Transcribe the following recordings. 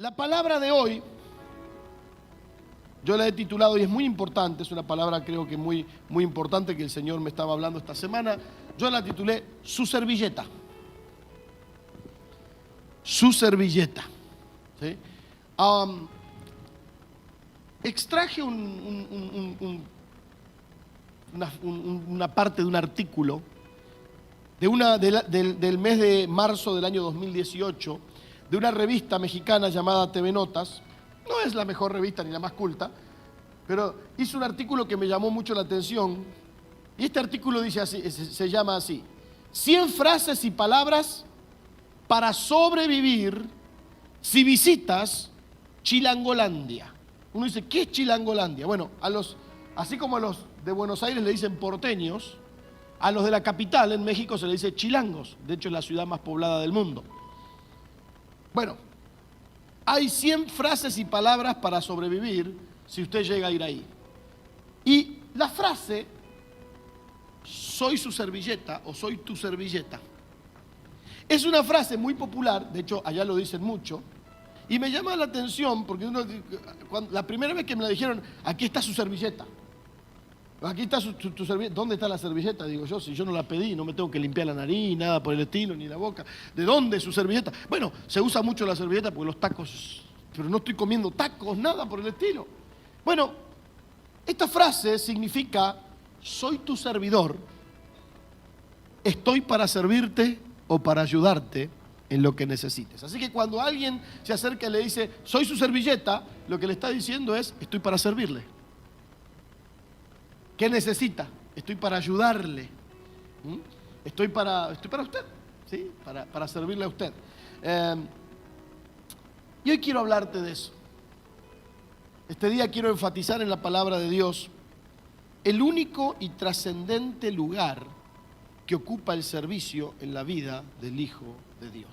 La palabra de hoy, yo la he titulado, y es muy importante, es una palabra creo que muy importante que el Señor me estaba hablando esta semana. Yo la titulé Su servilleta. Su servilleta. ¿Sí? Extraje una parte de un artículo del mes de marzo del año 2018, de una revista mexicana llamada TV Notas. No es la mejor revista ni la más culta, pero hizo un artículo que me llamó mucho la atención. Y este artículo dice así, se llama así: 100 frases y palabras para sobrevivir si visitas Chilangolandia. Uno dice, ¿qué es Chilangolandia? Bueno, así como a los de Buenos Aires le dicen porteños, a los de la capital en México se le dice chilangos. De hecho, es la ciudad más poblada del mundo. Bueno, hay 100 frases y palabras para sobrevivir si usted llega a ir ahí. Y la frase, soy su servilleta o soy tu servilleta, es una frase muy popular, de hecho allá lo dicen mucho, y me llama la atención porque la primera vez que me la dijeron, aquí está su servilleta. Aquí está su servilleta. ¿Dónde está la servilleta? Digo yo, si yo no la pedí, no me tengo que limpiar la nariz, nada por el estilo, ni la boca. ¿De dónde es su servilleta? Bueno, se usa mucho la servilleta porque los tacos, pero no estoy comiendo tacos, nada por el estilo. Bueno, esta frase significa, soy tu servidor, estoy para servirte o para ayudarte en lo que necesites. Así que cuando alguien se acerca y le dice, soy su servilleta, lo que le está diciendo es, estoy para servirle. ¿Qué necesita? Estoy para ayudarle. Estoy para usted, ¿sí? Para servirle a usted. Y hoy quiero hablarte de eso. Este día quiero enfatizar en la palabra de Dios el único y trascendente lugar que ocupa el servicio en la vida del Hijo de Dios.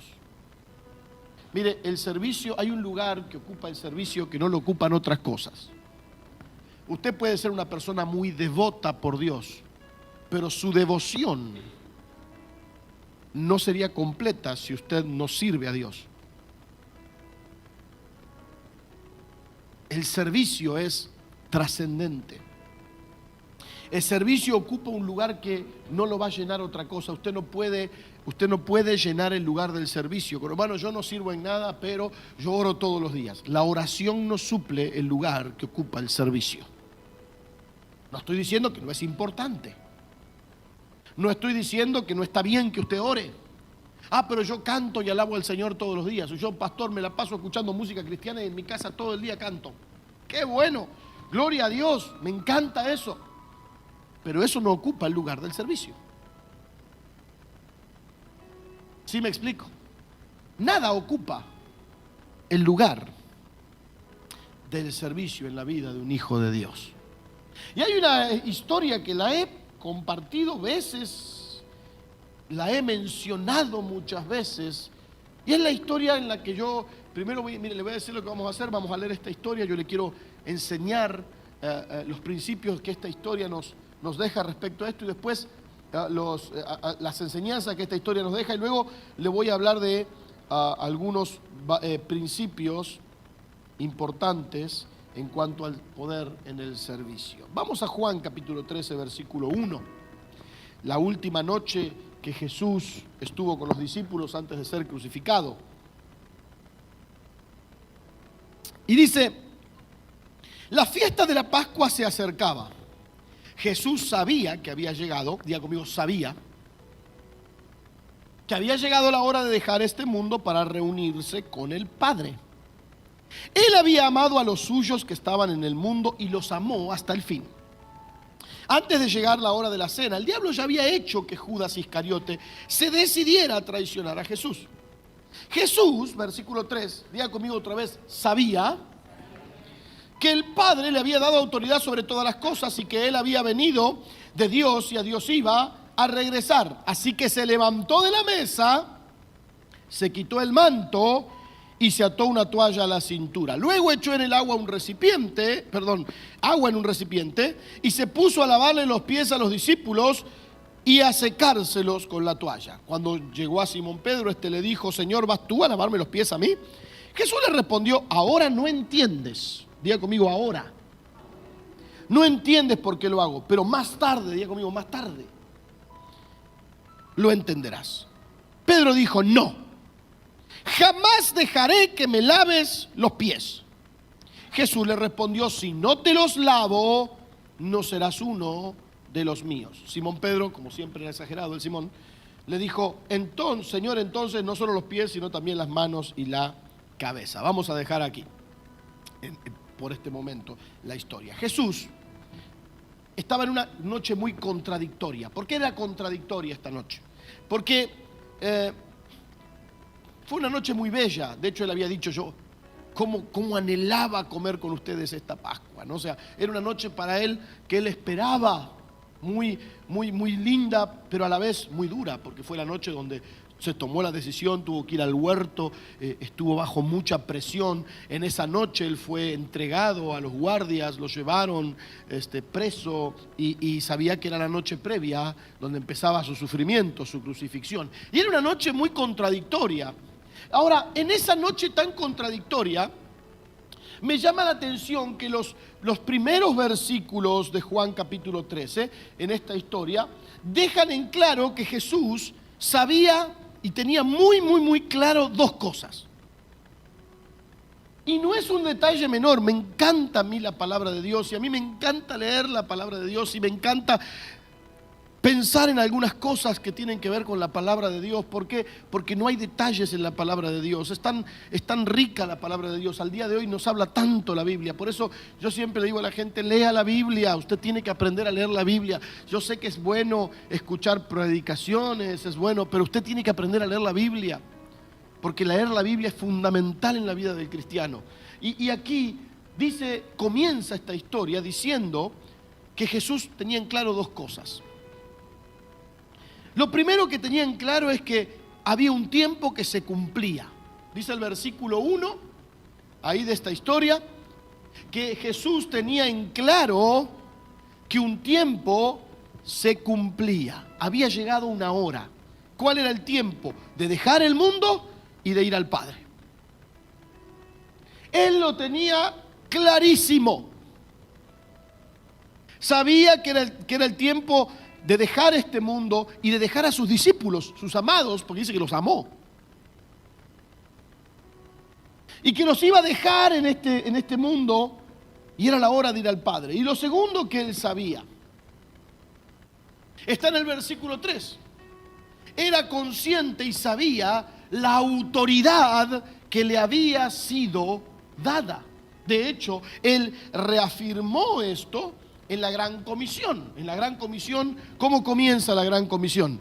Mire, el servicio, hay un lugar que ocupa el servicio que no lo ocupan otras cosas. Usted puede ser una persona muy devota por Dios, pero su devoción no sería completa si usted no sirve a Dios. El servicio es trascendente. El servicio ocupa un lugar que no lo va a llenar otra cosa. Usted no puede llenar el lugar del servicio. Hermano, yo no sirvo en nada, pero yo oro todos los días. La oración no suple el lugar que ocupa el servicio. No estoy diciendo que no es importante. No estoy diciendo que no está bien que usted ore. Pero yo canto y alabo al Señor todos los días. Yo, pastor, me la paso escuchando música cristiana y en mi casa todo el día canto. ¡Qué bueno! Gloria a Dios, me encanta eso. Pero eso no ocupa el lugar del servicio. ¿Sí me explico? Nada ocupa el lugar del servicio en la vida de un hijo de Dios. Y hay una historia que la he compartido veces, la he mencionado muchas veces, y es la historia en la que yo, primero le voy a decir lo que vamos a hacer, vamos a leer esta historia, yo le quiero enseñar los principios que esta historia nos deja respecto a esto, y después las enseñanzas que esta historia nos deja, y luego le voy a hablar de algunos principios importantes en cuanto al poder en el servicio. Vamos a Juan capítulo 13, versículo 1. La última noche que Jesús estuvo con los discípulos antes de ser crucificado. Y dice, la fiesta de la Pascua se acercaba. Jesús sabía que había llegado, diga conmigo, sabía, que había llegado la hora de dejar este mundo para reunirse con el Padre. Él había amado a los suyos que estaban en el mundo y los amó hasta el fin. Antes de llegar la hora de la cena, el diablo ya había hecho que Judas Iscariote se decidiera a traicionar a Jesús. Jesús, versículo 3, diga conmigo otra vez, sabía que el Padre le había dado autoridad sobre todas las cosas y que él había venido de Dios y a Dios iba a regresar. Así que se levantó de la mesa, se quitó el manto y se ató una toalla a la cintura. Luego echó en el agua agua en un recipiente y se puso a lavarle los pies a los discípulos y a secárselos con la toalla. Cuando llegó a Simón Pedro, le dijo, Señor, ¿vas tú a lavarme los pies a mí? Jesús le respondió, ahora no entiendes. Diga conmigo, ahora. No entiendes por qué lo hago, pero más tarde, diga conmigo, más tarde, lo entenderás. Pedro dijo, no, jamás dejaré que me laves los pies. Jesús le respondió, si no te los lavo, no serás uno de los míos. Simón Pedro, como siempre era exagerado el Simón, le dijo, entonces, Señor, entonces no solo los pies, sino también las manos y la cabeza. Vamos a dejar aquí, por este momento, la historia. Jesús estaba en una noche muy contradictoria. ¿Por qué era contradictoria esta noche? Porque fue una noche muy bella. De hecho, él había dicho, yo cómo anhelaba comer con ustedes esta Pascua, ¿no? O sea, era una noche para él que él esperaba, muy linda, pero a la vez muy dura, porque fue la noche donde se tomó la decisión, tuvo que ir al huerto, estuvo bajo mucha presión. En esa noche él fue entregado a los guardias, lo llevaron preso y sabía que era la noche previa donde empezaba su sufrimiento, su crucifixión. Y era una noche muy contradictoria. Ahora, en esa noche tan contradictoria, me llama la atención que los primeros versículos de Juan capítulo 13, en esta historia, dejan en claro que Jesús sabía y tenía muy claro dos cosas. Y no es un detalle menor, me encanta a mí la palabra de Dios y a mí me encanta leer la palabra de Dios y me encanta pensar en algunas cosas que tienen que ver con la palabra de Dios. ¿Por qué? Porque no hay detalles en la palabra de Dios. Es tan rica la palabra de Dios. Al día de hoy nos habla tanto la Biblia. Por eso yo siempre le digo a la gente, lea la Biblia. Usted tiene que aprender a leer la Biblia. Yo sé que es bueno escuchar predicaciones, es bueno, pero usted tiene que aprender a leer la Biblia. Porque leer la Biblia es fundamental en la vida del cristiano. Y aquí comienza esta historia diciendo que Jesús tenía en claro dos cosas. Lo primero que tenía en claro es que había un tiempo que se cumplía. Dice el versículo 1, ahí de esta historia, que Jesús tenía en claro que un tiempo se cumplía. Había llegado una hora. ¿Cuál era el tiempo? De dejar el mundo y de ir al Padre. Él lo tenía clarísimo. Sabía que era el tiempo de dejar este mundo y de dejar a sus discípulos, sus amados, porque dice que los amó. Y que los iba a dejar en este mundo y era la hora de ir al Padre. Y lo segundo que él sabía, está en el versículo 3. Era consciente y sabía la autoridad que le había sido dada. De hecho, él reafirmó esto en la Gran Comisión. En la Gran Comisión, ¿cómo comienza la Gran Comisión?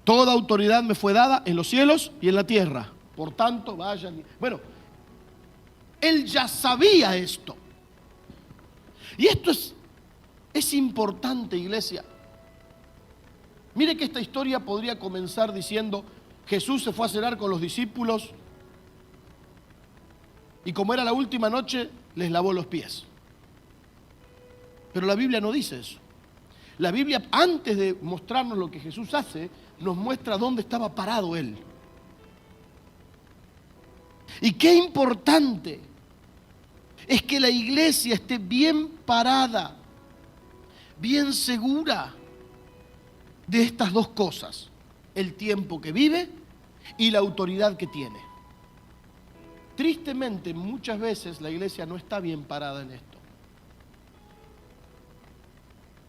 Toda autoridad me fue dada en los cielos y en la tierra. Por tanto, vayan. Bueno, él ya sabía esto. Y esto es importante, iglesia. Mire que esta historia podría comenzar diciendo, Jesús se fue a cenar con los discípulos y como era la última noche, les lavó los pies. Pero la Biblia no dice eso. La Biblia, antes de mostrarnos lo que Jesús hace, nos muestra dónde estaba parado Él. Y qué importante es que la iglesia esté bien parada, bien segura de estas dos cosas: el tiempo que vive y la autoridad que tiene. Tristemente, muchas veces la iglesia no está bien parada en esto.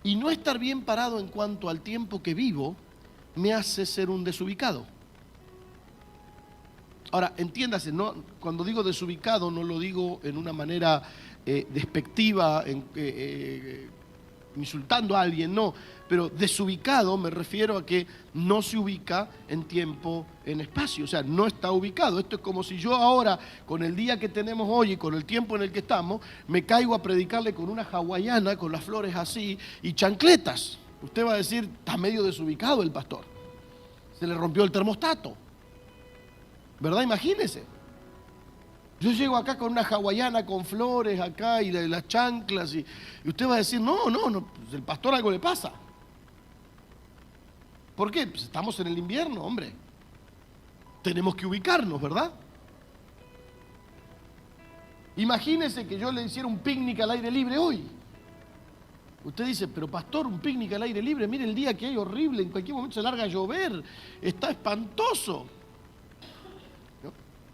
Y no estar bien parado en cuanto al tiempo que vivo me hace ser un desubicado. Ahora, entiéndase, ¿no? Cuando digo desubicado no lo digo en una manera despectiva, insultando a alguien, no. Pero desubicado me refiero a que no se ubica en tiempo, en espacio. O sea, no está ubicado. Esto es como si yo ahora, con el día que tenemos hoy y con el tiempo en el que estamos, me caigo a predicarle con una hawaiana, con las flores así y chancletas. Usted va a decir, está medio desubicado el pastor. Se le rompió el termostato. ¿Verdad? Imagínese. Yo llego acá con una hawaiana con flores acá y las chanclas y usted va a decir, no, pues el pastor algo le pasa. ¿Por qué? Pues estamos en el invierno, hombre. Tenemos que ubicarnos, ¿verdad? Imagínese que yo le hiciera un picnic al aire libre hoy. Usted dice, pero pastor, un picnic al aire libre, mire el día que hay horrible, en cualquier momento se larga a llover, está espantoso.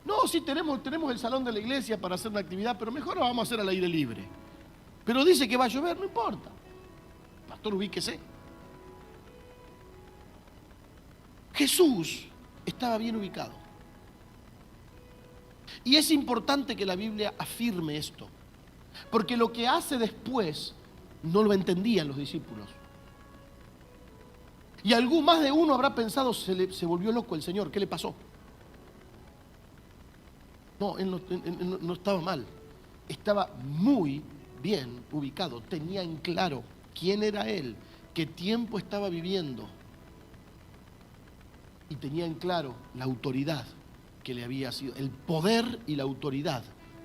No, sí tenemos el salón de la iglesia para hacer una actividad, pero mejor lo vamos a hacer al aire libre. Pero dice que va a llover, no importa. Pastor, ubíquese. Jesús estaba bien ubicado. Y es importante que la Biblia afirme esto, porque lo que hace después no lo entendían los discípulos. Y más de uno habrá pensado, se volvió loco el Señor, ¿qué le pasó? No, él no estaba mal, estaba muy bien ubicado, tenía en claro quién era él, qué tiempo estaba viviendo, y tenía en claro la autoridad que le había sido, el poder y la autoridad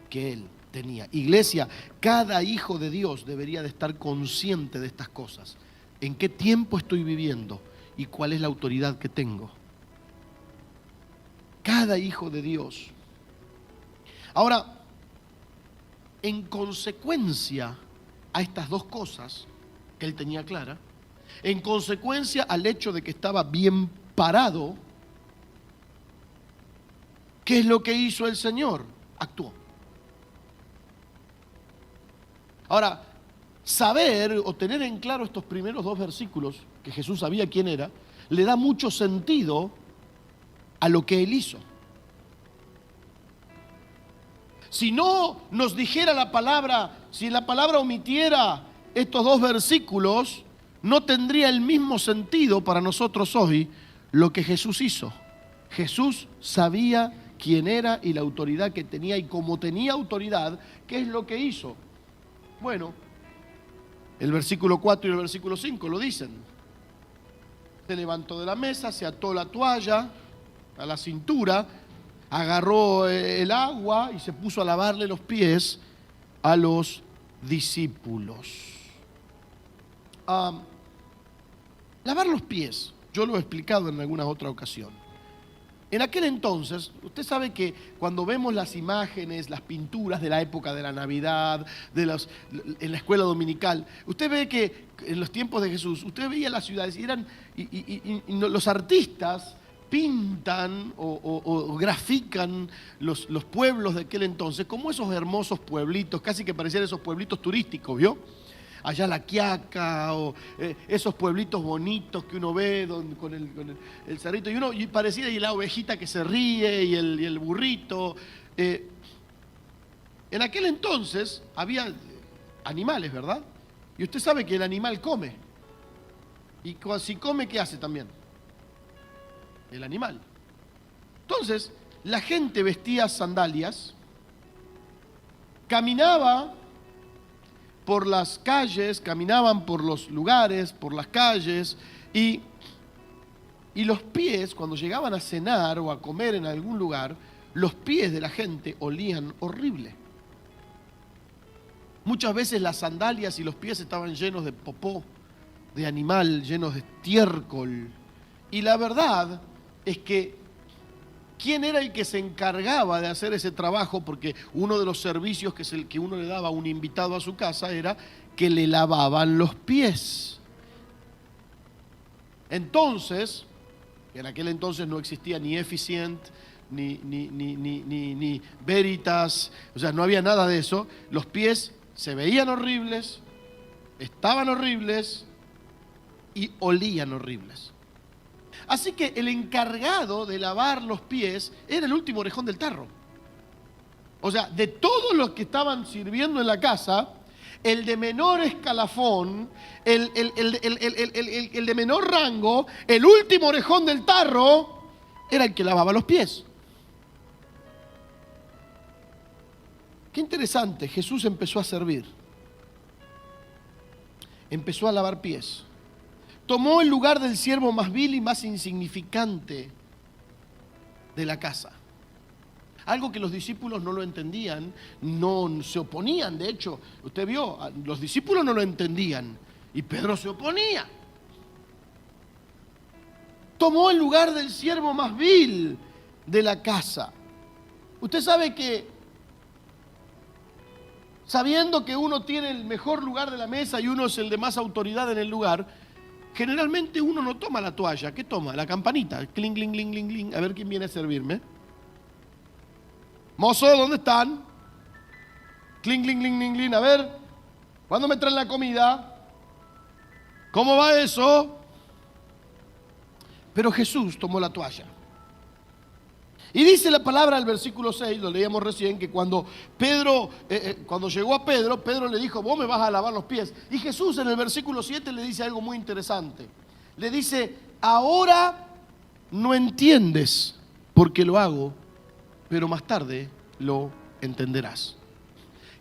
que él tenía. Iglesia, cada hijo de Dios debería de estar consciente de estas cosas. ¿En qué tiempo estoy viviendo y cuál es la autoridad que tengo? Cada hijo de Dios. Ahora, en consecuencia a estas dos cosas que él tenía clara, en consecuencia al hecho de que estaba bien parado, ¿qué es lo que hizo el Señor? Actuó. Ahora, saber o tener en claro estos primeros dos versículos, que Jesús sabía quién era, le da mucho sentido a lo que él hizo. Si no nos dijera la palabra, si la palabra omitiera estos dos versículos, no tendría el mismo sentido para nosotros hoy lo que Jesús hizo. Jesús sabía quién era y la autoridad que tenía, y como tenía autoridad, ¿qué es lo que hizo? Bueno, el versículo 4 y el versículo 5 lo dicen. Se levantó de la mesa, se ató la toalla a la cintura, agarró el agua y se puso a lavarle los pies a los discípulos. Lavar los pies, yo lo he explicado en alguna otra ocasión. En aquel entonces, usted sabe que cuando vemos las imágenes, las pinturas de la época de la Navidad, en la escuela dominical, usted ve que en los tiempos de Jesús, usted veía las ciudades y los artistas pintan o grafican los pueblos de aquel entonces como esos hermosos pueblitos, casi que parecían esos pueblitos turísticos, ¿vio? Allá La Quiaca, o esos pueblitos bonitos que uno ve con el cerrito, y parecía y la ovejita que se ríe y el burrito. En aquel entonces había animales, ¿verdad? Y usted sabe que el animal come. Y si come, ¿qué hace también? El animal. Entonces, la gente vestía sandalias, caminaba por las calles, caminaban por los lugares, por las calles, y los pies, cuando llegaban a cenar o a comer en algún lugar, los pies de la gente olían horrible. Muchas veces las sandalias y los pies estaban llenos de popó, de animal, llenos de estiércol. Y la verdad es que ¿quién era el que se encargaba de hacer ese trabajo? Porque uno de los servicios que uno le daba a un invitado a su casa era que le lavaban los pies. Entonces, en aquel entonces no existía ni Efficient, ni Veritas, o sea, no había nada de eso. Los pies se veían horribles, estaban horribles y olían horribles. Así que el encargado de lavar los pies era el último orejón del tarro. O sea, de todos los que estaban sirviendo en la casa, el de menor escalafón, el de menor rango, el último orejón del tarro, era el que lavaba los pies. Qué interesante, Jesús empezó a servir. Empezó a lavar pies. Tomó el lugar del siervo más vil y más insignificante de la casa. Algo que los discípulos no lo entendían, no se oponían. De hecho, usted vio, los discípulos no lo entendían y Pedro se oponía. Tomó el lugar del siervo más vil de la casa. Usted sabe que sabiendo que uno tiene el mejor lugar de la mesa y uno es el de más autoridad en el lugar, generalmente uno no toma la toalla. ¿Qué toma? La campanita. Cling, cling, cling, cling, cling. A ver quién viene a servirme. Mozo, ¿dónde están? Cling, cling, cling, cling, cling. A ver, ¿cuándo me traen la comida? ¿Cómo va eso? Pero Jesús tomó la toalla. Y dice la palabra del versículo 6, lo leíamos recién, que cuando cuando llegó a Pedro, Pedro le dijo, vos me vas a lavar los pies. Y Jesús en el versículo 7 le dice algo muy interesante. Le dice, ahora no entiendes porque lo hago, pero más tarde lo entenderás.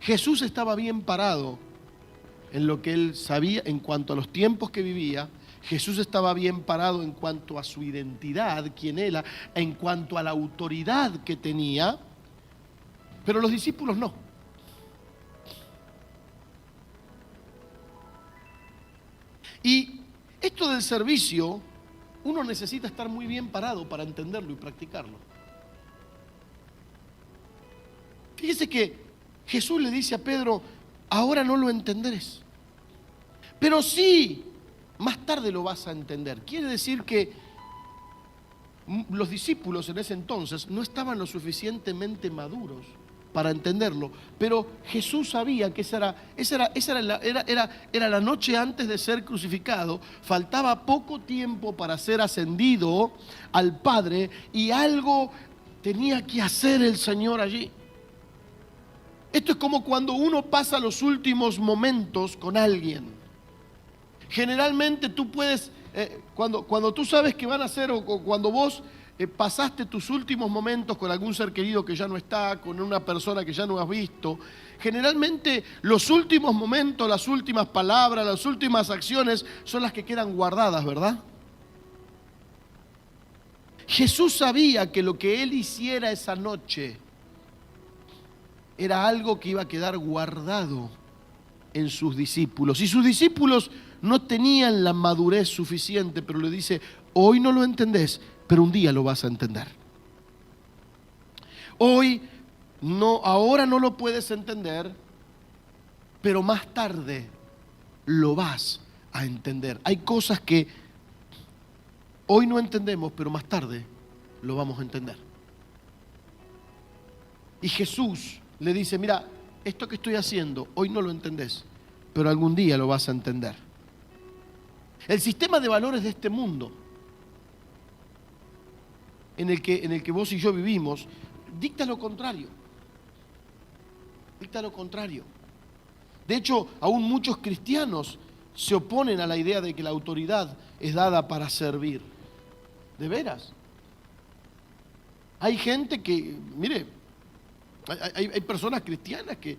Jesús estaba bien parado en lo que él sabía en cuanto a los tiempos que vivía. Jesús estaba bien parado en cuanto a su identidad, quién era, en cuanto a la autoridad que tenía, pero los discípulos no. Y esto del servicio, uno necesita estar muy bien parado para entenderlo y practicarlo. Fíjese que Jesús le dice a Pedro, ahora no lo entenderás, pero sí, más tarde lo vas a entender. Quiere decir que los discípulos en ese entonces no estaban lo suficientemente maduros para entenderlo, pero Jesús sabía que esa era la noche antes de ser crucificado, faltaba poco tiempo para ser ascendido al Padre y algo tenía que hacer el Señor allí. Esto es como cuando uno pasa los últimos momentos con alguien. Generalmente tú puedes, cuando tú sabes que van a ser, o cuando vos pasaste tus últimos momentos con algún ser querido que ya no está, con una persona que ya no has visto, generalmente los últimos momentos, las últimas palabras, las últimas acciones son las que quedan guardadas, ¿verdad? Jesús sabía que lo que él hiciera esa noche era algo que iba a quedar guardado en sus discípulos. Y sus discípulos no tenían la madurez suficiente, pero le dice, hoy no lo entendés, pero un día lo vas a entender. Hoy no, ahora no lo puedes entender, pero más tarde lo vas a entender. Hay cosas que hoy no entendemos, pero más tarde lo vamos a entender. Y Jesús le dice, mira, esto que estoy haciendo, hoy no lo entendés, pero algún día lo vas a entender. El sistema de valores de este mundo en el que vos y yo vivimos dicta lo contrario. Dicta lo contrario. De hecho, aún muchos cristianos se oponen a la idea de que la autoridad es dada para servir. ¿De veras? Hay gente que, mire, hay personas cristianas que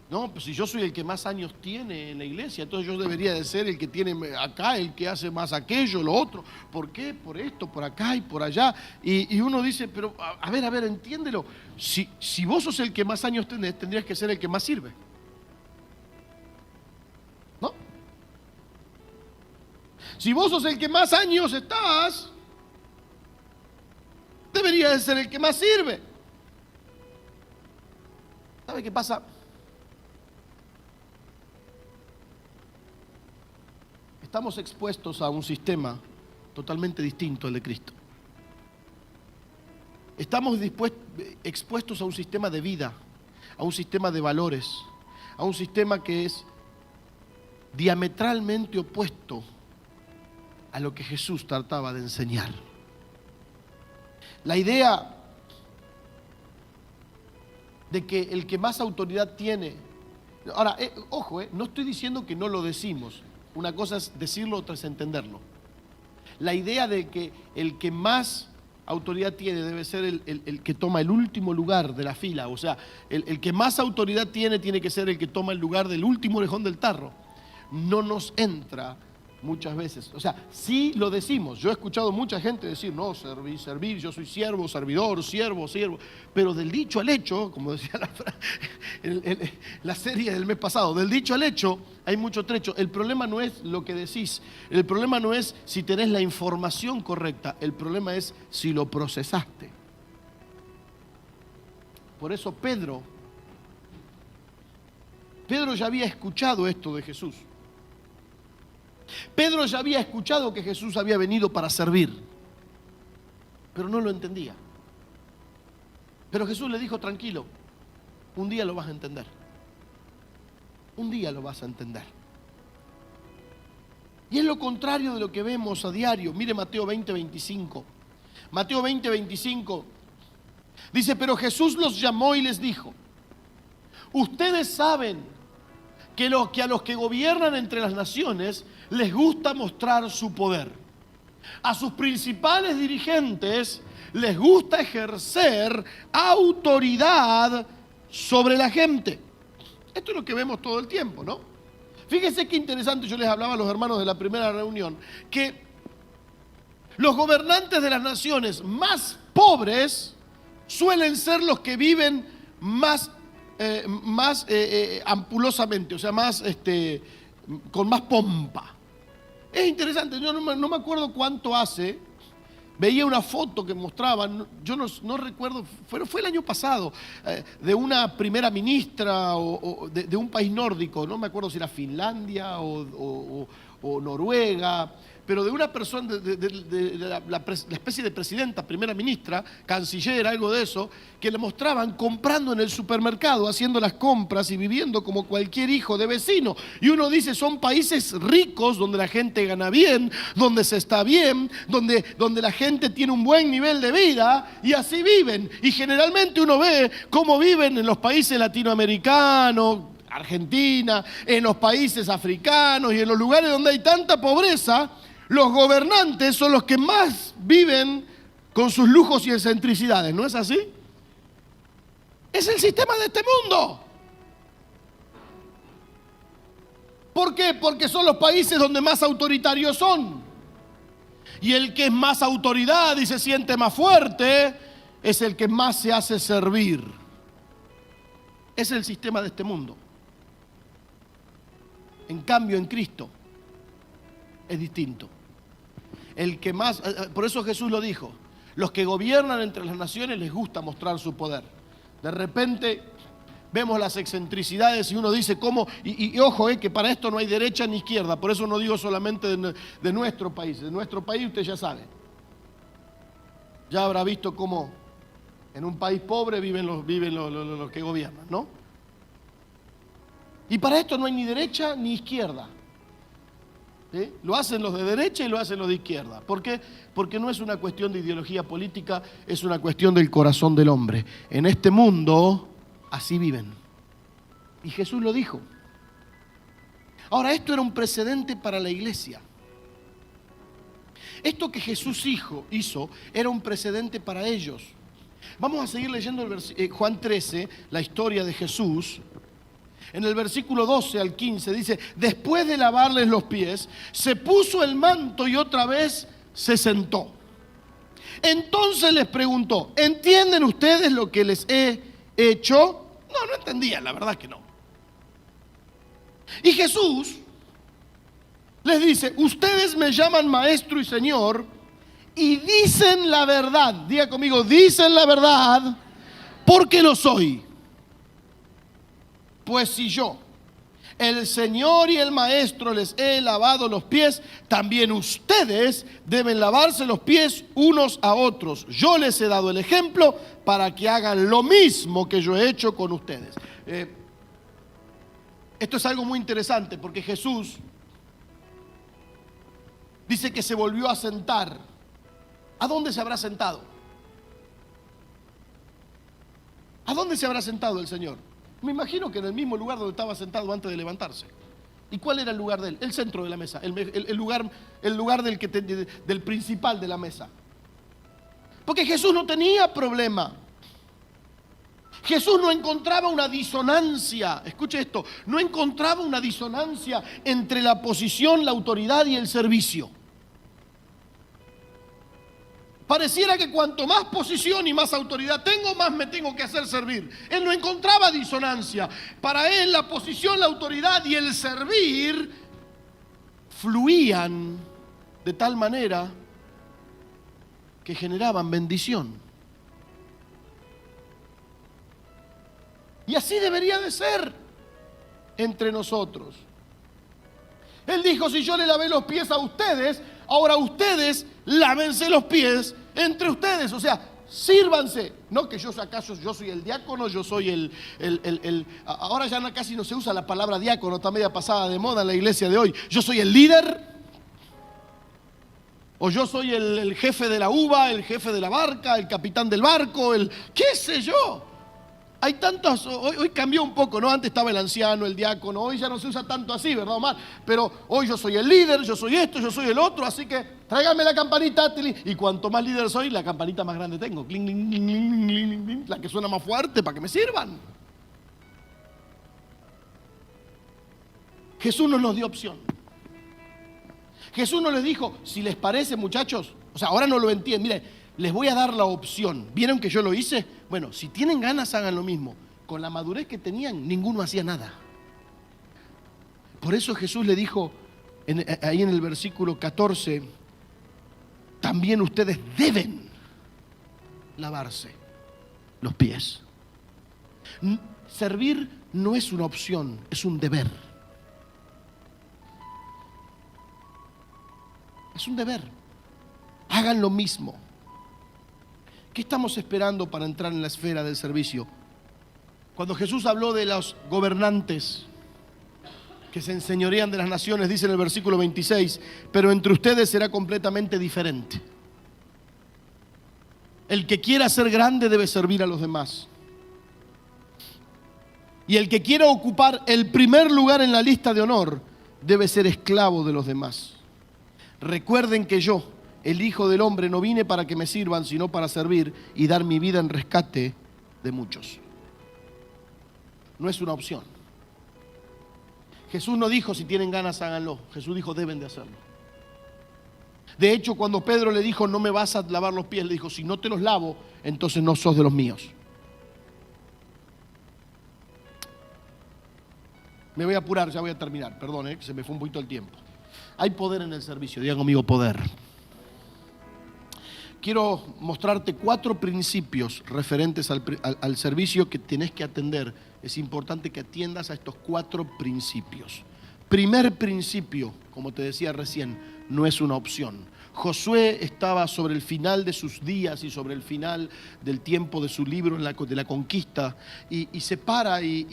no, pues si yo soy el que más años tiene en la iglesia, entonces yo debería de ser el que tiene acá, el que hace más aquello, lo otro. ¿Por qué? Por esto, por acá y por allá. Y uno dice, pero a ver, entiéndelo. Si vos sos el que más años tenés, tendrías que ser el que más sirve. ¿No? Si vos sos el que más años estás, deberías de ser el que más sirve. ¿Sabe qué pasa? Estamos expuestos a un sistema totalmente distinto al de Cristo. Estamos expuestos a un sistema de vida, a un sistema de valores, a un sistema que es diametralmente opuesto a lo que Jesús trataba de enseñar. La idea de que el que más autoridad tiene... Ahora, ojo, no estoy diciendo que no lo decimos. Una cosa es decirlo, otra es entenderlo. La idea de que el que más autoridad tiene debe ser el que toma el último lugar de la fila. O sea, el que más autoridad tiene que ser el que toma el lugar del último orejón del tarro. No nos entra muchas veces. O sea, sí lo decimos. Yo he escuchado mucha gente decir, no, servir, yo soy siervo, servidor, siervo. Pero del dicho al hecho, como decía la serie del mes pasado, del dicho al hecho hay mucho trecho. El problema no es lo que decís. El problema no es si tenés la información correcta. El problema es si lo procesaste. Por eso Pedro Pedro ya había escuchado esto de Jesús. Pedro ya había escuchado que Jesús había venido para servir, pero no lo entendía. Pero Jesús le dijo: tranquilo, un día lo vas a entender. Un día lo vas a entender. Y es lo contrario de lo que vemos a diario. Mire Mateo 20:25. Mateo 20:25 dice: pero Jesús los llamó y les dijo: ustedes saben que a los que gobiernan entre las naciones les gusta mostrar su poder. A sus principales dirigentes les gusta ejercer autoridad sobre la gente. Esto es lo que vemos todo el tiempo, ¿no? Fíjense qué interesante. Yo les hablaba a los hermanos de la primera reunión que los gobernantes de las naciones más pobres suelen ser los que viven más ampulosamente, o sea, con más pompa. Es interesante. Yo no me acuerdo cuánto hace. Veía una foto que mostraban, yo no recuerdo, fue el año pasado, de una primera ministra de un país nórdico, no me acuerdo si era Finlandia o Noruega, pero de una persona, de la especie de presidenta, primera ministra, canciller, algo de eso, que le mostraban comprando en el supermercado, haciendo las compras y viviendo como cualquier hijo de vecino. Y uno dice: son países ricos, donde la gente gana bien, donde se está bien, donde la gente tiene un buen nivel de vida, y así viven. Y generalmente uno ve cómo viven en los países latinoamericanos, Argentina, en los países africanos y en los lugares donde hay tanta pobreza. Los gobernantes son los que más viven con sus lujos y excentricidades, ¿no es así? Es el sistema de este mundo. ¿Por qué? Porque son los países donde más autoritarios son. Y el que es más autoridad y se siente más fuerte es el que más se hace servir. Es el sistema de este mundo. En cambio, en Cristo es distinto. El que más, por eso Jesús lo dijo: los que gobiernan entre las naciones les gusta mostrar su poder. De repente vemos las excentricidades y uno dice: ¿cómo? Y ojo, que para esto no hay derecha ni izquierda. Por eso no digo solamente de nuestro país. De nuestro país usted ya sabe. Ya habrá visto cómo en un país pobre viven los que gobiernan, ¿no? Y para esto no hay ni derecha ni izquierda. ¿Sí? Lo hacen los de derecha y lo hacen los de izquierda. ¿Por qué? Porque no es una cuestión de ideología política, es una cuestión del corazón del hombre. En este mundo así viven. Y Jesús lo dijo. Ahora, esto era un precedente para la iglesia. Esto que Jesús hizo era un precedente para ellos. Vamos a seguir leyendo Juan 13, la historia de Jesús. En el versículo 12 al 15 dice: después de lavarles los pies, se puso el manto y otra vez se sentó. Entonces les preguntó: ¿entienden ustedes lo que les he hecho? No entendían, la verdad que no. Y Jesús les dice: ustedes me llaman maestro y señor y dicen la verdad. Diga conmigo: dicen la verdad, porque lo soy. Pues si yo, el Señor y el Maestro, les he lavado los pies, también ustedes deben lavarse los pies unos a otros. Yo les he dado el ejemplo para que hagan lo mismo que yo he hecho con ustedes. Esto es algo muy interesante, porque Jesús dice que se volvió a sentar. ¿A dónde se habrá sentado? ¿A dónde se habrá sentado el Señor? Me imagino que en el mismo lugar donde estaba sentado antes de levantarse. ¿Y cuál era el lugar de él? El centro de la mesa, el lugar del principal de la mesa. Porque Jesús no tenía problema. Jesús no encontraba una disonancia, escuche esto, no encontraba una disonancia entre la posición, la autoridad y el servicio. Pareciera que cuanto más posición y más autoridad tengo, más me tengo que hacer servir. Él no encontraba disonancia. Para él la posición, la autoridad y el servir fluían de tal manera que generaban bendición. Y así debería de ser. entre nosotros. Él dijo, si yo le lavé los pies a ustedes, ahora ustedes lávense los pies entre ustedes. O sea, sírvanse. No que yo soy el diácono, yo soy ahora ya casi no se usa la palabra diácono, está media pasada de moda en la iglesia de hoy. Yo soy el líder, o yo soy el jefe de la uva, el jefe de la barca, el capitán del barco, qué sé yo. Hay tantos, hoy cambió un poco, ¿no? Antes estaba el anciano, el diácono, hoy ya no se usa tanto así, ¿verdad, Omar? Pero hoy yo soy el líder, yo soy esto, yo soy el otro, así que tráigame la campanita, y cuanto más líder soy, la campanita más grande tengo, cling, cling, cling, cling, cling, cling, la que suena más fuerte para que me sirvan. Jesús no nos dio opción. Jesús no les dijo, si les parece, muchachos, o sea, ahora no lo entienden, miren, les voy a dar la opción. ¿Vieron que yo lo hice? Bueno, si tienen ganas, hagan lo mismo. Con la madurez que tenían, ninguno hacía nada. Por eso Jesús le dijo, ahí en el versículo 14, también ustedes deben lavarse los pies. Servir no es una opción, es un deber. Es un deber. Hagan lo mismo. ¿Qué estamos esperando para entrar en la esfera del servicio? Cuando Jesús habló de los gobernantes que se enseñorean de las naciones, dice en el versículo 26, pero entre ustedes será completamente diferente. El que quiera ser grande debe servir a los demás. Y el que quiera ocupar el primer lugar en la lista de honor debe ser esclavo de los demás. Recuerden que yo, el Hijo del Hombre, no vine para que me sirvan, sino para servir y dar mi vida en rescate de muchos. No es una opción. Jesús no dijo, si tienen ganas, háganlo. Jesús dijo, deben de hacerlo. De hecho, cuando Pedro le dijo, no me vas a lavar los pies, le dijo, si no te los lavo, entonces no sos de los míos. Me voy a apurar, ya voy a terminar. Perdón, se me fue un poquito el tiempo. Hay poder en el servicio, diga conmigo poder. Quiero mostrarte 4 principios referentes al servicio que tenés que atender. Es importante que atiendas a estos 4 principios. Primer principio, como te decía recién, no es una opción. Josué estaba sobre el final de sus días y sobre el final del tiempo de su libro de la conquista y se para y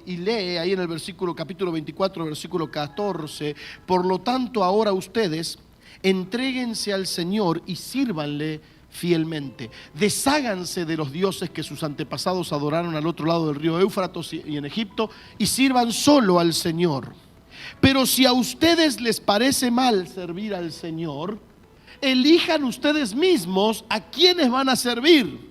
lee ahí en el capítulo 24, versículo 14, por lo tanto ahora ustedes entréguense al Señor y sírvanle fielmente. Desháganse de los dioses que sus antepasados adoraron al otro lado del río Éufrates y en Egipto y sirvan solo al Señor. Pero si a ustedes les parece mal servir al Señor, elijan ustedes mismos a quienes van a servir.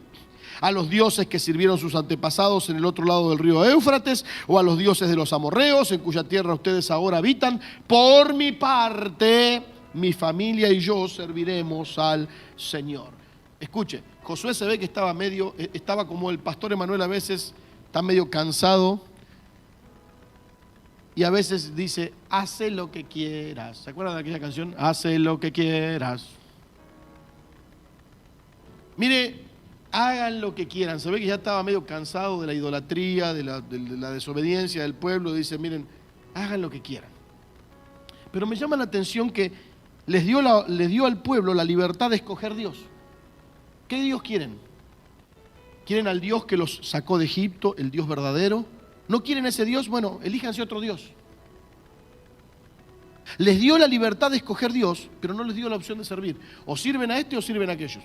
A los dioses que sirvieron sus antepasados en el otro lado del río Éufrates, o a los dioses de los amorreos en cuya tierra ustedes ahora habitan. Por mi parte, mi familia y yo serviremos al Señor. Escuche, Josué se ve que estaba como el pastor Emanuel a veces, está medio cansado y a veces dice, hace lo que quieras. ¿Se acuerdan de aquella canción? Hace lo que quieras. Mire, hagan lo que quieran. Se ve que ya estaba medio cansado de la idolatría, de la desobediencia del pueblo. Dice, miren, hagan lo que quieran. Pero me llama la atención que les dio al pueblo la libertad de escoger Dios. ¿Qué Dios quieren? ¿Quieren al Dios que los sacó de Egipto, el Dios verdadero? ¿No quieren ese Dios? Bueno, elíjanse otro Dios. Les dio la libertad de escoger Dios, pero no les dio la opción de servir. O sirven a este o sirven a aquellos.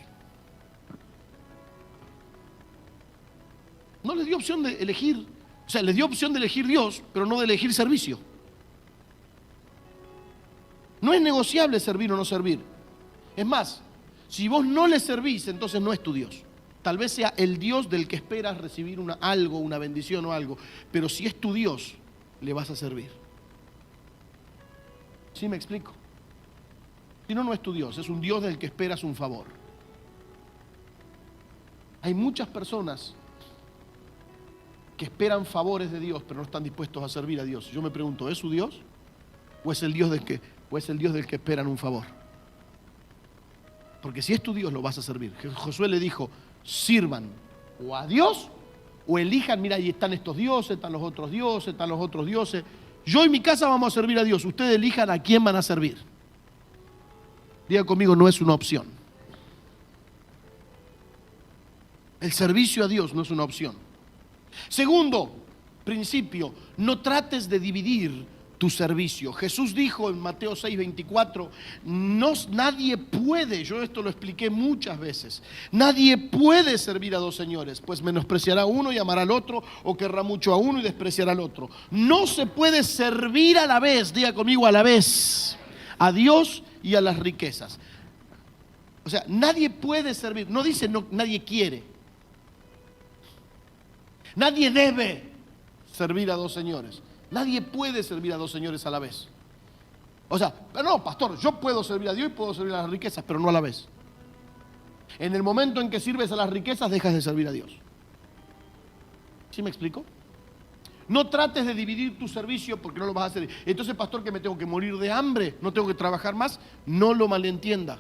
No les dio opción de elegir, o sea, les dio opción de elegir Dios, pero no de elegir servicio. No es negociable servir o no servir. Es más, si vos no le servís, entonces no es tu Dios. Tal vez sea el Dios del que esperas recibir algo, una bendición o algo, pero si es tu Dios, le vas a servir. ¿Sí me explico? Si no, no es tu Dios, es un Dios del que esperas un favor. Hay muchas personas que esperan favores de Dios, pero no están dispuestos a servir a Dios. Yo me pregunto, ¿es su Dios? ¿O es el Dios del que esperan un favor? Porque si es tu Dios, lo vas a servir. Josué le dijo, sirvan o a Dios o elijan, mira, ahí están estos dioses, están los otros dioses, están los otros dioses. Yo y mi casa vamos a servir a Dios. Ustedes elijan a quién van a servir. Diga conmigo, no es una opción. El servicio a Dios no es una opción. Segundo principio, no trates de dividir tu servicio. Jesús dijo en Mateo 6:24, nadie puede, yo esto lo expliqué muchas veces, nadie puede servir a dos señores, pues menospreciará a uno y amará al otro, o querrá mucho a uno y despreciará al otro. No se puede servir a la vez, diga conmigo, a la vez, a Dios y a las riquezas. O sea, nadie puede servir, no dice nadie quiere. Nadie debe servir a dos señores. Nadie puede servir a dos señores a la vez. O sea, pero no, pastor, yo puedo servir a Dios y puedo servir a las riquezas, pero no a la vez. En el momento en que sirves a las riquezas, dejas de servir a Dios. ¿Sí me explico? No trates de dividir tu servicio porque no lo vas a hacer. Entonces, pastor, que me tengo que morir de hambre, no tengo que trabajar más. No lo malentienda.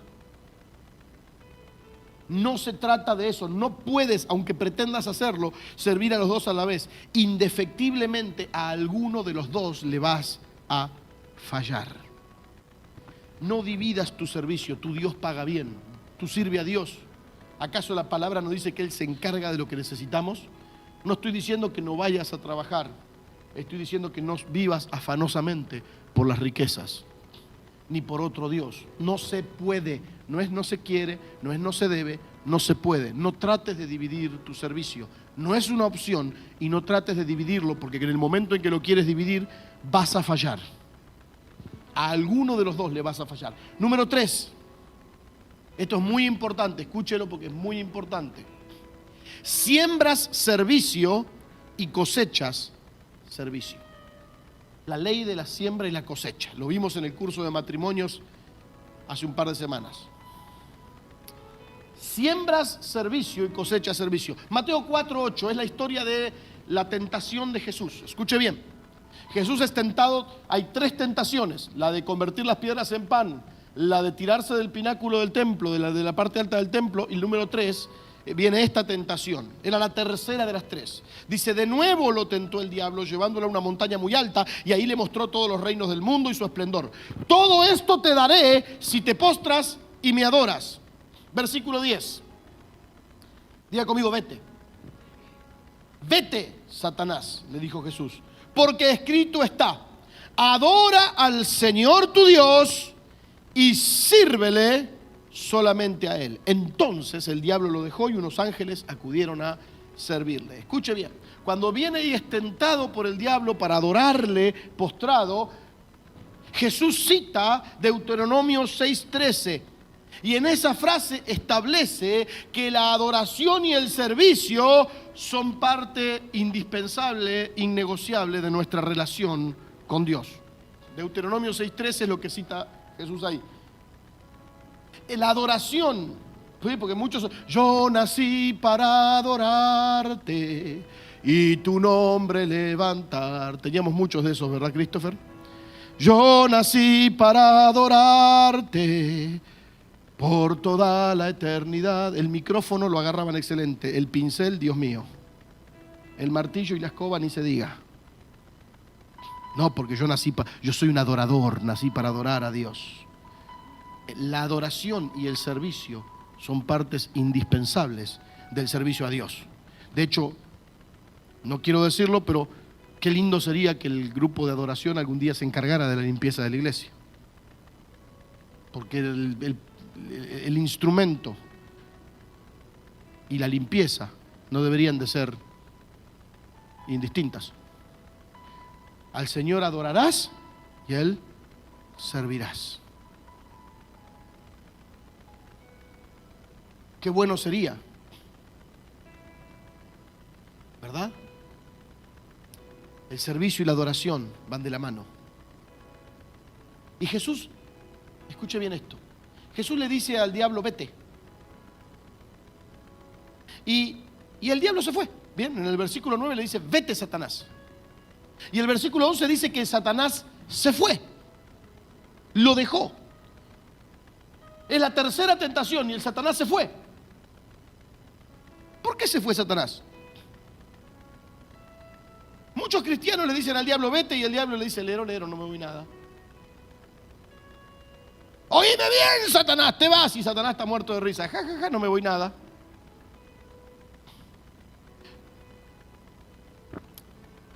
No se trata de eso. No puedes, aunque pretendas hacerlo, servir a los dos a la vez. Indefectiblemente a alguno de los dos le vas a fallar. No dividas tu servicio. Tu Dios paga bien. Tú sirve a Dios. ¿Acaso la palabra no dice que Él se encarga de lo que necesitamos? No estoy diciendo que no vayas a trabajar. Estoy diciendo que no vivas afanosamente por las riquezas, ni por otro Dios. No se puede, no es no se quiere, no es no se debe, no se puede. No trates de dividir tu servicio, no es una opción, y no trates de dividirlo porque en el momento en que lo quieres dividir vas a fallar. A alguno de los dos le vas a fallar. Número 3, esto es muy importante, escúchelo porque es muy importante. Siembras servicio y cosechas servicio. La ley de la siembra y la cosecha. Lo vimos en el curso de matrimonios hace un par de semanas. Siembras servicio y cosechas servicio. Mateo 4:8 es la historia de la tentación de Jesús. Escuche bien. Jesús es tentado, hay 3 tentaciones. La de convertir las piedras en pan, la de tirarse del pináculo del templo, de la parte alta del templo, y el número 3, viene esta tentación. Era la tercera de las 3. Dice, de nuevo lo tentó el diablo llevándolo a una montaña muy alta y ahí le mostró todos los reinos del mundo y su esplendor. Todo esto te daré si te postras y me adoras. Versículo 10. Diga conmigo, vete. Vete, Satanás, le dijo Jesús, porque escrito está, adora al Señor tu Dios y sírvele solamente a Él. Entonces el diablo lo dejó y unos ángeles acudieron a servirle. Escuche bien, cuando viene y es tentado por el diablo para adorarle postrado, Jesús cita Deuteronomio 6:13 y en esa frase establece que la adoración y el servicio son parte indispensable, innegociable de nuestra relación con Dios. Deuteronomio 6:13 es lo que cita Jesús ahí. La adoración, porque muchos, yo nací para adorarte y tu nombre levantar. Teníamos muchos de esos, ¿verdad, Christopher? Yo nací para adorarte por toda la eternidad. El micrófono lo agarraban excelente, el pincel, Dios mío, el martillo y la escoba ni se diga. No, porque yo soy un adorador, nací para adorar a Dios. La adoración y el servicio son partes indispensables del servicio a Dios. De hecho, no quiero decirlo, pero qué lindo sería que el grupo de adoración algún día se encargara de la limpieza de la iglesia. Porque el instrumento y la limpieza no deberían de ser indistintas. Al Señor adorarás y a Él servirás. Qué bueno sería, ¿verdad? El servicio y la adoración van de la mano. Y Jesús, escuche bien esto, Jesús le dice al diablo, vete. Y el diablo se fue. Bien, en el versículo 9 le dice, vete, Satanás. Y el versículo 11 dice que Satanás se fue, lo dejó. Es la tercera tentación y el Satanás se fue. ¿Por qué se fue Satanás? Muchos cristianos le dicen al diablo, vete, y el diablo le dice, lero, lero, no me voy nada. Oíme bien, Satanás, te vas. Y Satanás está muerto de risa. Ja, ja, ja, no me voy nada.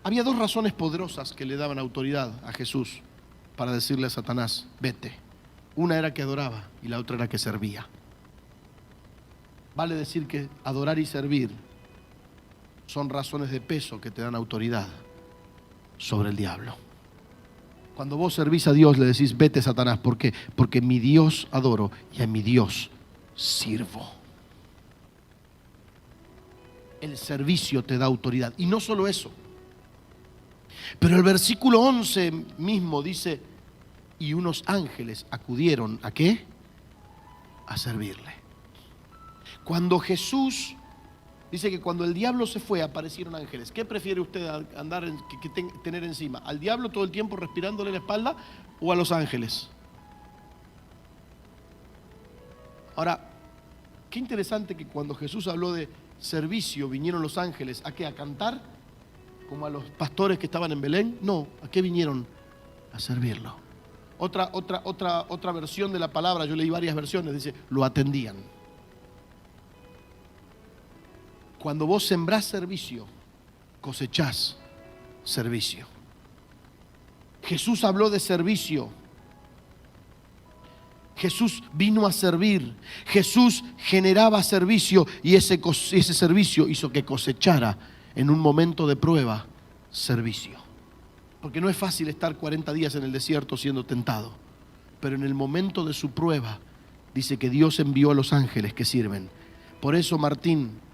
Había dos razones poderosas que le daban autoridad a Jesús para decirle a Satanás, vete. Una era que adoraba y la otra era que servía. Vale decir que adorar y servir son razones de peso que te dan autoridad sobre el diablo. Cuando vos servís a Dios le decís, vete, Satanás. ¿Por qué? Porque mi Dios adoro y a mi Dios sirvo. El servicio te da autoridad. Y no solo eso. Pero el versículo 11 mismo dice, y unos ángeles acudieron, ¿a qué? A servirle. Cuando Jesús, dice que cuando el diablo se fue, aparecieron ángeles. ¿Qué prefiere usted andar, tener encima? ¿Al diablo todo el tiempo respirándole la espalda o a los ángeles? Ahora, qué interesante que cuando Jesús habló de servicio, vinieron los ángeles, ¿a qué? ¿A cantar? Como a los pastores que estaban en Belén. No, ¿a qué vinieron? A servirlo. Otra versión de la palabra, yo leí varias versiones, dice, lo atendían. Cuando vos sembrás servicio, cosechás servicio. Jesús habló de servicio. Jesús vino a servir. Jesús generaba servicio y ese servicio hizo que cosechara en un momento de prueba servicio. Porque no es fácil estar 40 días en el desierto siendo tentado. Pero en el momento de su prueba, dice que Dios envió a los ángeles que sirven. Por eso, Martín,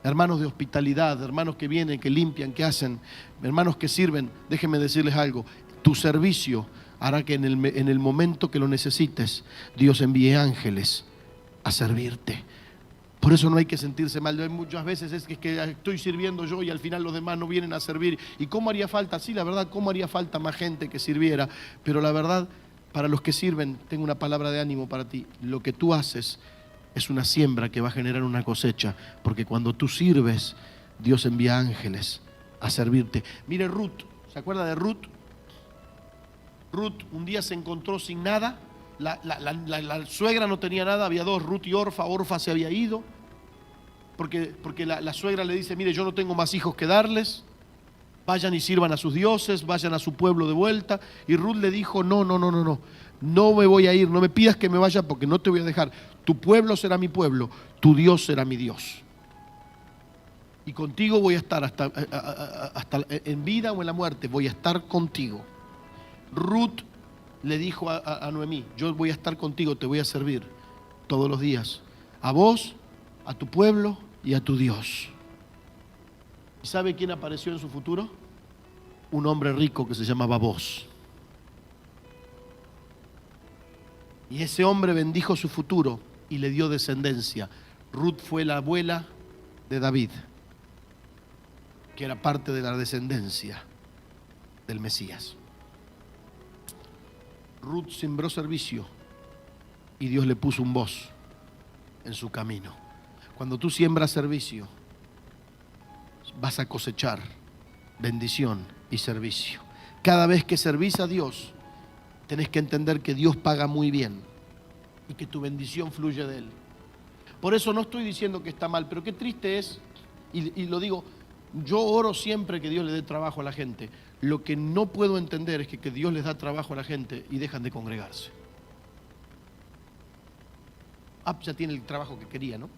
hermanos de hospitalidad, hermanos que vienen, que limpian, que hacen, hermanos que sirven, déjenme decirles algo. Tu servicio hará que en el momento que lo necesites, Dios envíe ángeles a servirte. Por eso no hay que sentirse mal. Muchas veces es que estoy sirviendo yo y al final los demás no vienen a servir. ¿Y cómo haría falta? Sí, la verdad, cómo haría falta más gente que sirviera. Pero la verdad, para los que sirven, tengo una palabra de ánimo para ti. Lo que tú haces es una siembra que va a generar una cosecha. Porque cuando tú sirves, Dios envía ángeles a servirte. Mire Ruth, ¿se acuerda de Ruth? Ruth un día se encontró sin nada. La suegra no tenía nada, había dos, Ruth y Orfa. Orfa se había ido porque la suegra le dice, mire, yo no tengo más hijos que darles, vayan y sirvan a sus dioses, vayan a su pueblo de vuelta. Y Ruth le dijo, no me voy a ir, no me pidas que me vaya porque no te voy a dejar. Tu pueblo será mi pueblo, tu Dios será mi Dios. Y contigo voy a estar hasta en vida o en la muerte, voy a estar contigo. Ruth le dijo a Noemí, yo voy a estar contigo, te voy a servir todos los días, a vos, a tu pueblo y a tu Dios. ¿Y sabe quién apareció en su futuro? Un hombre rico que se llamaba Boz. Y ese hombre bendijo su futuro y le dio descendencia. Ruth fue la abuela de David, que era parte de la descendencia del Mesías. Ruth sembró servicio y Dios le puso un Boz en su camino. Cuando tú siembras servicio, vas a cosechar bendición y servicio. Cada vez que servís a Dios, tenés que entender que Dios paga muy bien y que tu bendición fluye de Él. Por eso no estoy diciendo que está mal, pero qué triste es, y lo digo, yo oro siempre que Dios le dé trabajo a la gente. Lo que no puedo entender es que Dios les da trabajo a la gente y dejan de congregarse. Ya tiene el trabajo que quería, ¿no?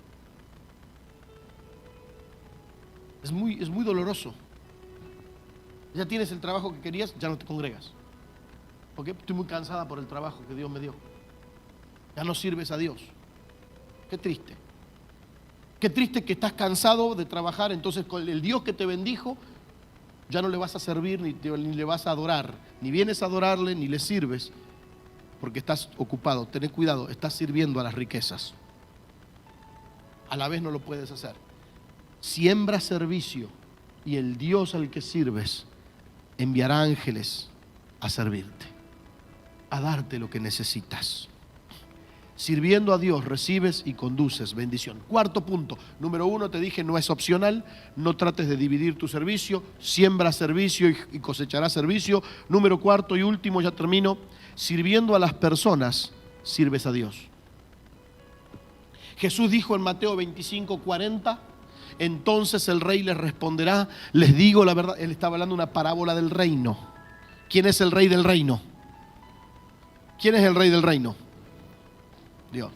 Es muy doloroso. Ya tienes el trabajo que querías, ya no te congregas. Porque estoy muy cansada por el trabajo que Dios me dio. Ya no sirves a Dios. Qué triste. Qué triste que estás cansado de trabajar, entonces con el Dios que te bendijo, ya no le vas a servir ni le vas a adorar. Ni vienes a adorarle, ni le sirves, porque estás ocupado. Ten cuidado, estás sirviendo a las riquezas. A la vez no lo puedes hacer. Siembra servicio y el Dios al que sirves enviará ángeles a servirte, a darte lo que necesitas. Sirviendo a Dios recibes y conduces bendición. Cuarto punto, número 1, te dije, no es opcional, no trates de dividir tu servicio, siembra servicio y cosecharás servicio. Número 4 y último, ya termino, sirviendo a las personas, sirves a Dios. Jesús dijo en Mateo 25:40, entonces el rey les responderá, les digo la verdad. Él estaba hablando una parábola del reino. ¿Quién es el rey del reino? ¿Quién es el rey del reino? Dios.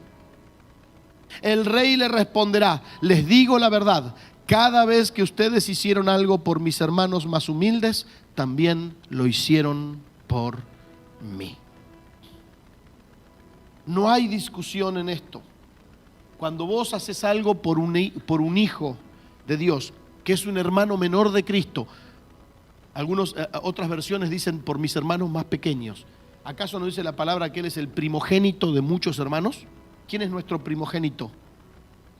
El rey le responderá, les digo la verdad, cada vez que ustedes hicieron algo por mis hermanos más humildes, también lo hicieron por mí. No hay discusión en esto. Cuando vos haces algo por un hijo de Dios, que es un hermano menor de Cristo, otras versiones dicen por mis hermanos más pequeños. ¿Acaso no dice la palabra que Él es el primogénito de muchos hermanos? ¿Quién es nuestro primogénito?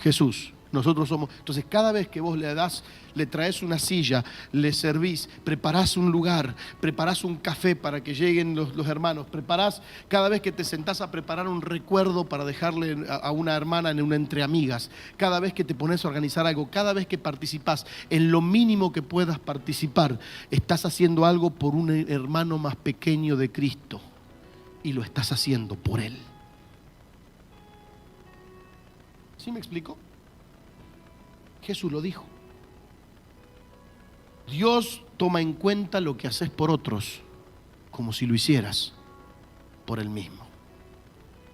Jesús. Nosotros somos. Entonces, cada vez que vos le traes una silla, le servís, preparás un lugar, preparás un café para que lleguen los hermanos, preparás, cada vez que te sentás a preparar un recuerdo para dejarle a una hermana en una entre amigas, cada vez que te pones a organizar algo, cada vez que participás, en lo mínimo que puedas participar, estás haciendo algo por un hermano más pequeño de Cristo y lo estás haciendo por Él. ¿Sí me explico? Jesús lo dijo. Dios toma en cuenta lo que haces por otros, como si lo hicieras por Él mismo.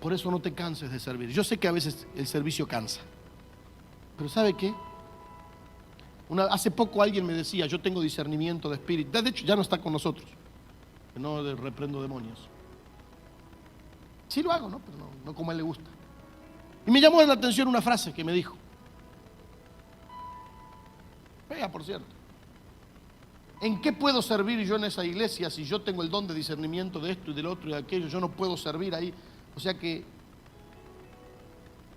Por eso no te canses de servir. Yo sé que a veces el servicio cansa, pero ¿sabe qué? Hace poco alguien me decía, yo tengo discernimiento de espíritu. De hecho, ya no está con nosotros. No reprendo demonios. Sí lo hago, ¿no? Pero no como a él le gusta. Y me llamó la atención una frase que me dijo. Vea, por cierto. ¿En qué puedo servir yo en esa iglesia si yo tengo el don de discernimiento de esto y del otro y de aquello? Yo no puedo servir ahí. O sea que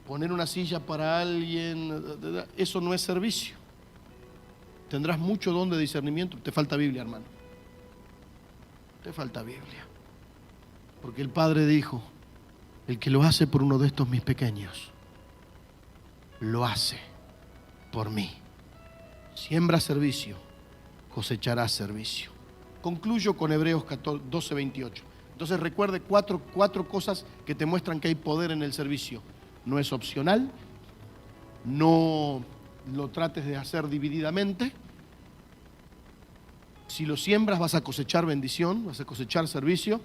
poner una silla para alguien, eso no es servicio. Tendrás mucho don de discernimiento. Te falta Biblia, hermano. Te falta Biblia. Porque el Padre dijo, el que lo hace por uno de estos mis pequeños, lo hace por mí. Siembra servicio, cosecharás servicio. Concluyo con Hebreos 12:28. Entonces recuerde cuatro cosas que te muestran que hay poder en el servicio. No es opcional, no lo trates de hacer divididamente. Si lo siembras vas a cosechar bendición, vas a cosechar servicio.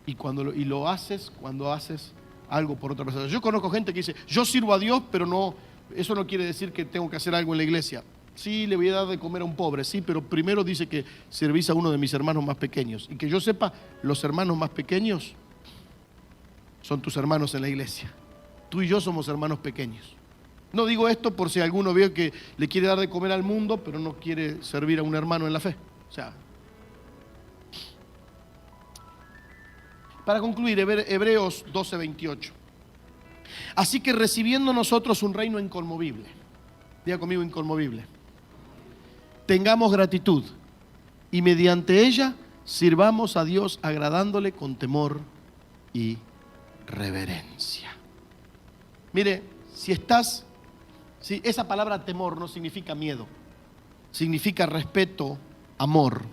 Y lo haces cuando haces algo por otra persona. Yo conozco gente que dice, yo sirvo a Dios, pero no, eso no quiere decir que tengo que hacer algo en la iglesia. Sí, le voy a dar de comer a un pobre, sí, pero primero dice que servís a uno de mis hermanos más pequeños. Y que yo sepa, los hermanos más pequeños son tus hermanos en la iglesia. Tú y yo somos hermanos pequeños. No digo esto por si alguno ve que le quiere dar de comer al mundo, pero no quiere servir a un hermano en la fe. O sea, para concluir, Hebreos 12:28. Así que recibiendo nosotros un reino inconmovible, diga conmigo inconmovible, tengamos gratitud y mediante ella sirvamos a Dios agradándole con temor y reverencia. Mire, si esa palabra temor no significa miedo, significa respeto, amor.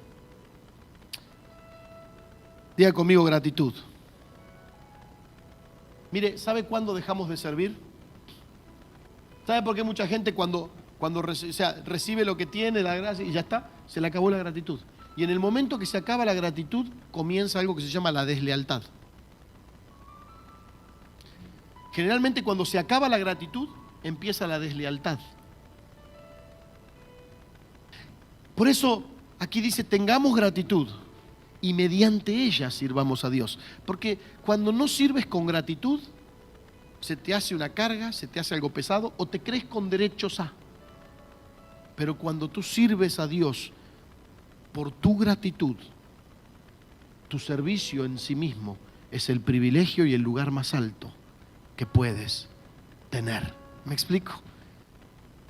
Diga conmigo gratitud. Mire, ¿sabe cuándo dejamos de servir? ¿Sabe por qué mucha gente cuando recibe lo que tiene, la gracia y ya está? Se le acabó la gratitud. Y en el momento que se acaba la gratitud, comienza algo que se llama la deslealtad. Generalmente cuando se acaba la gratitud, empieza la deslealtad. Por eso aquí dice, tengamos gratitud y mediante ella sirvamos a Dios. Porque cuando no sirves con gratitud, se te hace una carga, se te hace algo pesado o te crees con derechos a. Pero cuando tú sirves a Dios por tu gratitud, tu servicio en sí mismo es el privilegio y el lugar más alto que puedes tener. ¿Me explico?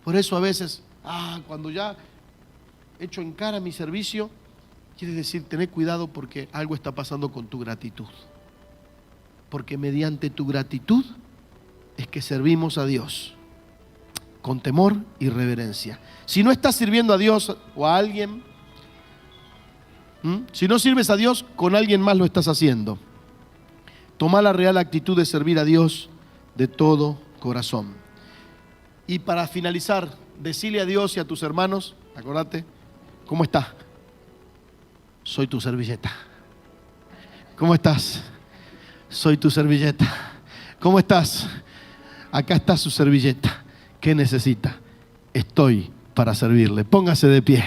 Por eso a veces, cuando ya echo en cara mi servicio, quiere decir, tener cuidado porque algo está pasando con tu gratitud. Porque mediante tu gratitud es que servimos a Dios con temor y reverencia. Si no estás sirviendo a Dios o a alguien, si no sirves a Dios, con alguien más lo estás haciendo. Toma la real actitud de servir a Dios de todo corazón. Y para finalizar, decile a Dios y a tus hermanos, acordate, ¿cómo estás? Soy tu servilleta. ¿Cómo estás? Soy tu servilleta. ¿Cómo estás? Acá está su servilleta. ¿Qué necesita? Estoy para servirle. Póngase de pie.